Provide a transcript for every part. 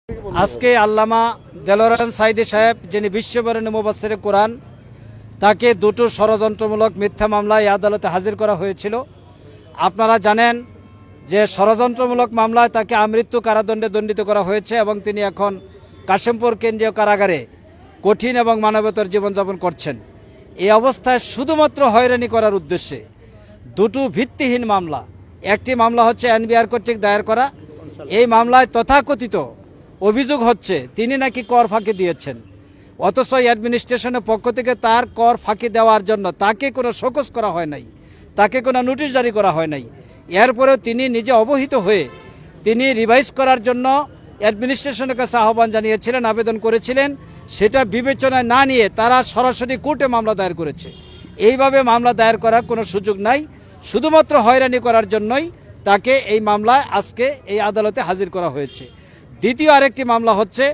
আজকে আল্লামা দেলোয়ার হোসেন সাঈদী সাহেব, যিনি বিশ্ববরেণ্য মুফাসসিরে কোরআন, তাকে দুটো ষড়যন্ত্রমূলক মিথ্যা মামলায় আদালতে হাজির করা হয়েছিল। আপনারা জানেন যে ষড়যন্ত্রমূলক মামলায় তাকে আমৃত্যু কারাদণ্ডে দণ্ডিত করা হয়েছে এবং তিনি এখন কাশিমপুর কেন্দ্রীয় কারাগারে কঠিন এবং মানবতার জীবনযাপন করছেন। এই অবস্থায় শুধুমাত্র হয়রানি করার উদ্দেশ্যে দুটো ভিত্তিহীন মামলা, একটি মামলা হচ্ছে এনবিআর কর্তৃক দায়ের করা। এই মামলায় তথাকথিত অভিযোগ হচ্ছে তিনি নাকি কর ফাঁকি দিয়েছেন, অথচ অ্যাডমিনিস্ট্রেশনের পক্ষ থেকে তার কর ফাঁকি দেওয়ার জন্য তাকে কোনো শোকজ করা হয় নাই, তাকে কোনো নোটিশ জারি করা হয় নাই। এরপরেও তিনি নিজে অবহিত হয়ে তিনি রিভাইজ করার জন্য অ্যাডমিনিস্ট্রেশনের কাছে আহ্বান জানিয়েছিলেন, আবেদন করেছিলেন। সেটা বিবেচনায় না নিয়ে তারা সরাসরি কোর্টে মামলা দায়ের করেছে। এইভাবে মামলা দায়ের করার কোনো সুযোগ নাই, শুধুমাত্র হয়রানি করার জন্যই তাকে এই মামলায় আজকে এই আদালতে হাজির করা হয়েছে। দ্বিতীয় আরেকটি মামলা হচ্ছে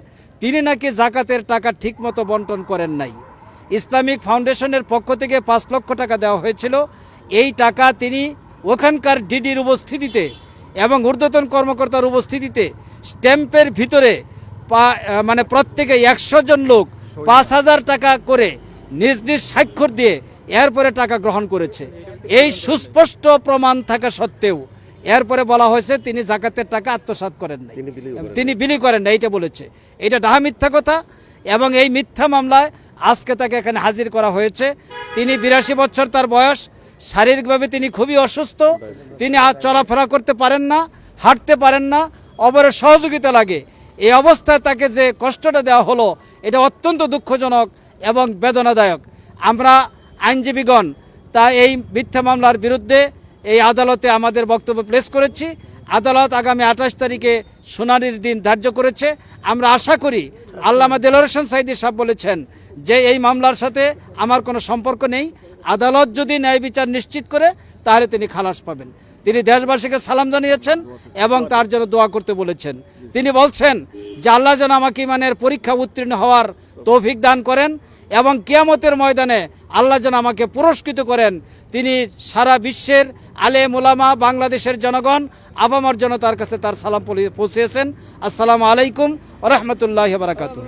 তিনি নাকি জাকাতের টাকা ঠিকমতো বন্টন করেন নাই। ইসলামিক ফাউন্ডেশনের পক্ষ থেকে 5 লক্ষ টাকা দেওয়া হয়েছিল। এই টাকা তিনি ওখানকার ডিডির উপস্থিতিতে এবং ঊর্ধ্বতন কর্মকর্তার উপস্থিতিতে স্ট্যাম্পের ভিতরে মানে প্রত্যেকে 100 জন লোক 5,000 টাকা করে নিজ নিজ স্বাক্ষর দিয়ে এরপরে টাকা গ্রহণ করেছে। এই সুস্পষ্ট প্রমাণ থাকা সত্ত্বেও এরপরে বলা হয়েছে তিনি জাকাতের টাকা আত্মসাৎ করেন নাই, তিনি বিলি করেন না, এইটা বলেছে। এটা ডাহা মিথ্যা কথা এবং এই মিথ্যা মামলায় আজকে তাকে এখানে হাজির করা হয়েছে। তিনি 82 বছর তার বয়স, শারীরিকভাবে তিনি খুবই অসুস্থ, তিনি আর চলাফেরা করতে পারেন না, হাঁটতে পারেন না, অপরের সহযোগিতা লাগে। এই অবস্থায় তাকে যে কষ্টটা দেওয়া হলো এটা অত্যন্ত দুঃখজনক এবং বেদনাদায়ক। আমরা আইনজীবীগণ তা এই মিথ্যা মামলার বিরুদ্ধে এই আদালতে আমাদের বক্তব্য প্লেস করেছি। আদালত আগামী 28 তারিখে শুনানির দিন ধার্য করেছে। আমরা আশা করি, আল্লামা দেলোয়ার হোসেন সাঈদী সাহেব বলেছেন যে এই মামলার সাথে আমার কোনো সম্পর্ক নেই, আদালত যদি ন্যায় বিচার নিশ্চিত করে তাহলে তিনি খালাস পাবেন। তিনি দেশবাসীকে সালাম জানিয়েছেন এবং তার জন্য দোয়া করতে বলেছেন। তিনি বলছেন যে আল্লাহ যেন আমাকে ইমানের পরীক্ষা উত্তীর্ণ হওয়ার তৌফিক দান করেন এবং কিয়ামতের ময়দানে আল্লাহ যেন আমাকে পুরস্কৃত করেন। তিনি সারা বিশ্বের আলেম ওলামা, বাংলাদেশের জনগণ, আবামার জনতার কাছে তার সালাম পৌঁছেছেন। আসসালামু আলাইকুম ওয়া রাহমাতুল্লাহি ওয়া বারাকাতুহু।